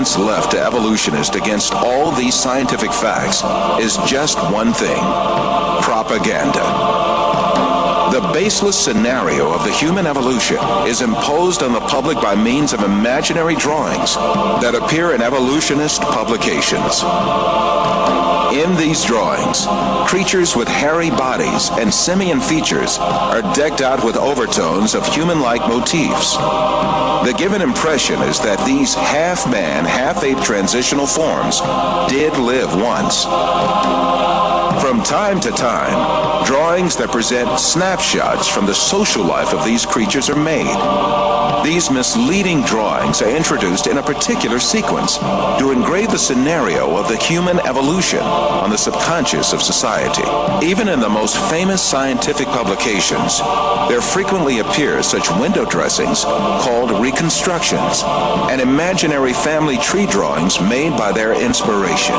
defense left to evolutionists against all these scientific facts is just one thing: propaganda. The baseless scenario of the human evolution is imposed on the public by means of imaginary drawings that appear in evolutionist publications. In these drawings, creatures with hairy bodies and simian features are decked out with overtones of human-like motifs. The given impression is that these half-man, half-ape transitional forms did live once. From time to time, drawings that present snapshots from the social life of these creatures are made. These misleading drawings are introduced in a particular sequence to engrave the scenario of the human evolution on the subconscious of society. Even in the most famous scientific publications, there frequently appear such window dressings called reconstructions and imaginary family tree drawings made by their inspiration.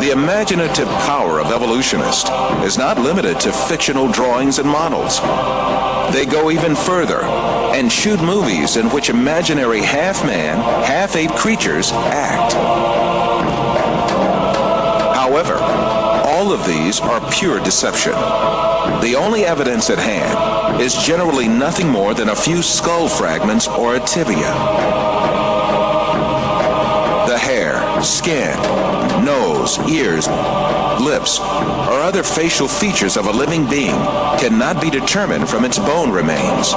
The imaginative power of evolutionists is not limited to fictional drawings and models. They go even further and shoot movies in which imaginary half-man, half-ape creatures act. However, all of these are pure deception. The only evidence at hand is generally nothing more than a few skull fragments or a tibia. The hair, skin, nose, ears, lips, or other facial features of a living being cannot be determined from its bone remains.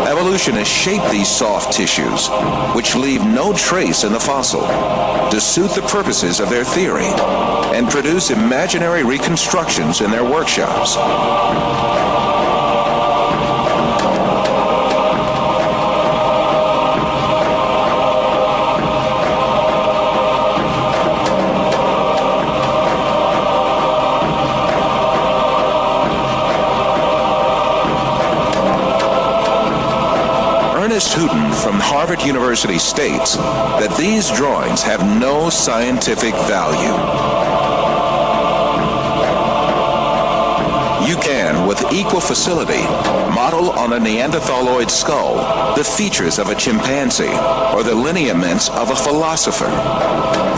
Evolutionists shape these soft tissues, which leave no trace in the fossil, to suit the purposes of their theory, and produce imaginary reconstructions in their workshops. Houghton from Harvard University states that these drawings have no scientific value. You can, with equal facility, model on a Neanderthaloid skull the features of a chimpanzee or the lineaments of a philosopher.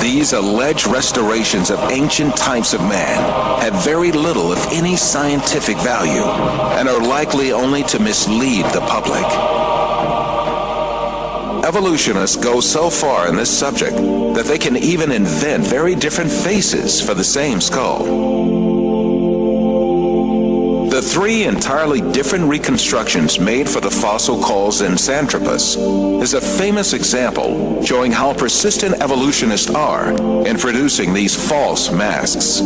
These alleged restorations of ancient types of man have very little, if any, scientific value and are likely only to mislead the public. Evolutionists go so far in this subject that they can even invent very different faces for the same skull. The three entirely different reconstructions made for the fossil called Zinjanthropus is a famous example showing how persistent evolutionists are in producing these false masks.